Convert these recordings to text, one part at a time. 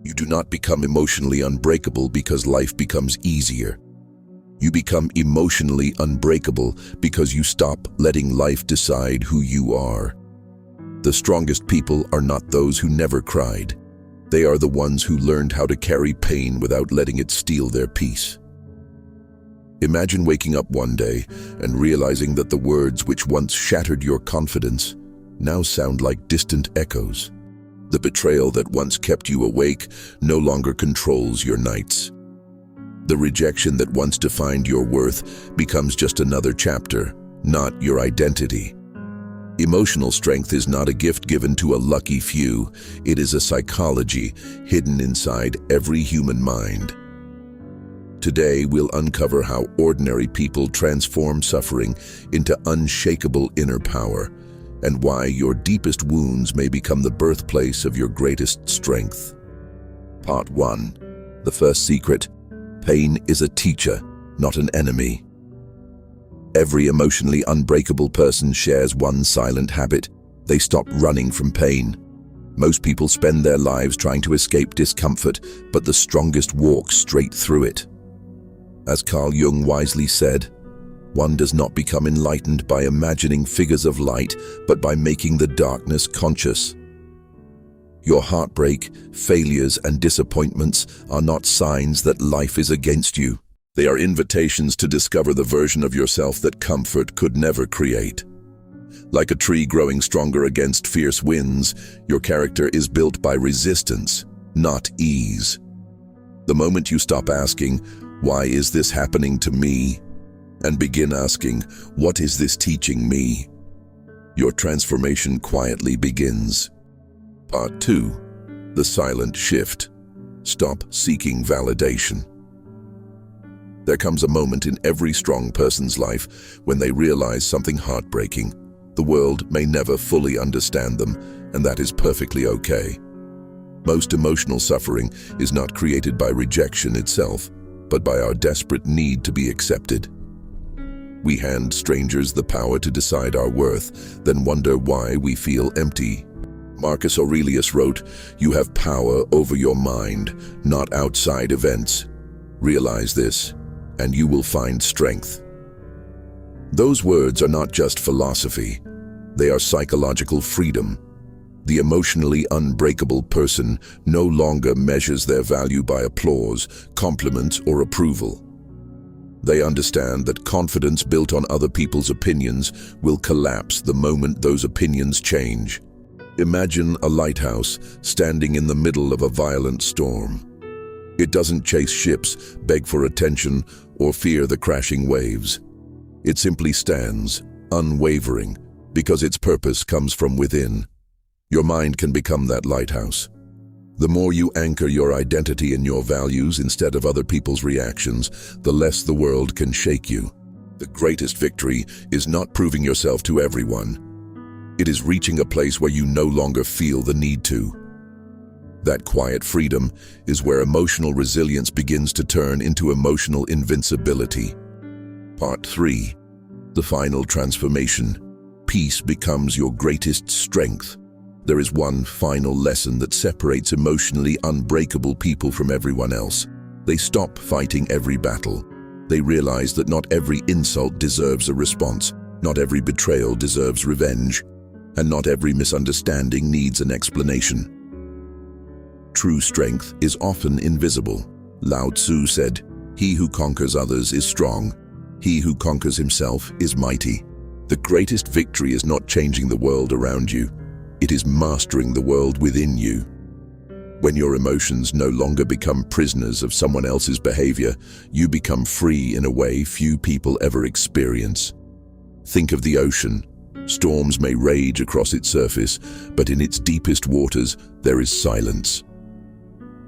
You do not become emotionally unbreakable because life becomes easier. You become emotionally unbreakable because you stop letting life decide who you are. The strongest people are not those who never cried. They are the ones who learned how to carry pain without letting it steal their peace. Imagine waking up one day and realizing that the words which once shattered your confidence now sound like distant echoes. The betrayal that once kept you awake no longer controls your nights. The rejection that once defined your worth becomes just another chapter, not your identity. Emotional strength is not a gift given to a lucky few. It is a psychology hidden inside every human mind. Today, we'll uncover how ordinary people transform suffering into unshakable inner power, and why your deepest wounds may become the birthplace of your greatest strength. Part 1. The first secret: pain is a teacher, not an enemy. Every emotionally unbreakable person shares one silent habit: they stop running from pain. Most people spend their lives trying to escape discomfort, but the strongest walk straight through it. As Carl Jung wisely said, one does not become enlightened by imagining figures of light, but by making the darkness conscious. Your heartbreak, failures, and disappointments are not signs that life is against you. They are invitations to discover the version of yourself that comfort could never create. Like a tree growing stronger against fierce winds, your character is built by resistance, not ease. The moment you stop asking, "Why is this happening to me?" and begin asking, "What is this teaching me?" your transformation quietly begins. Part 2. The silent shift. Stop seeking validation. There comes a moment in every strong person's life when they realize something heartbreaking. The world may never fully understand them, and that is perfectly okay. Most emotional suffering is not created by rejection itself, but by our desperate need to be accepted. We hand strangers the power to decide our worth, then wonder why we feel empty. Marcus Aurelius wrote, "You have power over your mind, not outside events. Realize this, and you will find strength." Those words are not just philosophy. They are psychological freedom. The emotionally unbreakable person no longer measures their value by applause, compliments, or approval. They understand that confidence built on other people's opinions will collapse the moment those opinions change. Imagine a lighthouse standing in the middle of a violent storm. It doesn't chase ships, beg for attention, or fear the crashing waves. It simply stands, unwavering, because its purpose comes from within. Your mind can become that lighthouse. The more you anchor your identity in your values instead of other people's reactions, the less the world can shake you. The greatest victory is not proving yourself to everyone. It is reaching a place where you no longer feel the need to. That quiet freedom is where emotional resilience begins to turn into emotional invincibility. Part 3. The final transformation. Peace becomes your greatest strength. There is one final lesson that separates emotionally unbreakable people from everyone else. They stop fighting every battle. They realize that not every insult deserves a response, not every betrayal deserves revenge, and not every misunderstanding needs an explanation. True strength is often invisible. Lao Tzu said, "He who conquers others is strong. He who conquers himself is mighty." The greatest victory is not changing the world around you. It is mastering the world within you. When your emotions no longer become prisoners of someone else's behavior, you become free in a way few people ever experience. Think of the ocean. Storms may rage across its surface, but in its deepest waters, there is silence.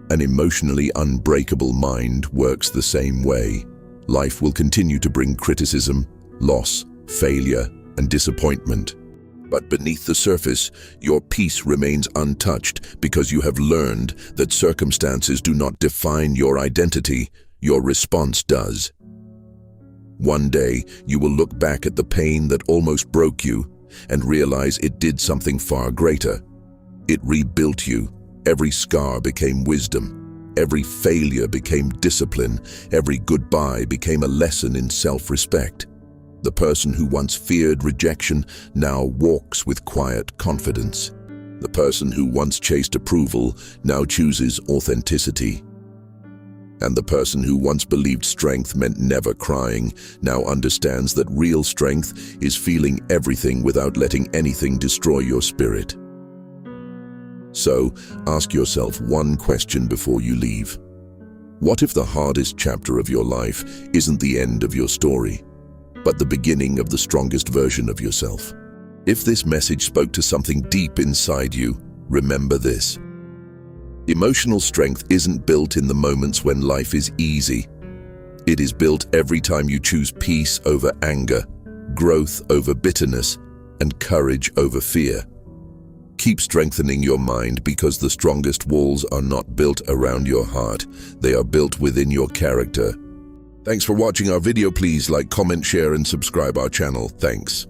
An emotionally unbreakable mind works the same way. Life will continue to bring criticism, loss, failure, and disappointment. But beneath the surface, your peace remains untouched because you have learned that circumstances do not define your identity, your response does. One day, you will look back at the pain that almost broke you and realize it did something far greater. It rebuilt you, Every scar became wisdom. Every failure became discipline. Every goodbye became a lesson in self-respect. The person who once feared rejection now walks with quiet confidence. The person who once chased approval now chooses authenticity. And the person who once believed strength meant never crying now understands that real strength is feeling everything without letting anything destroy your spirit. So, ask yourself one question before you leave. What if the hardest chapter of your life isn't the end of your story, but the beginning of the strongest version of yourself? If this message spoke to something deep inside you, remember this. Emotional strength isn't built in the moments when life is easy. It is built every time you choose peace over anger, growth over bitterness, and courage over fear. Keep strengthening your mind because the strongest walls are not built around your heart. They are built within your character. Thanks for watching our video. Please like, comment, share, and subscribe our channel. Thanks.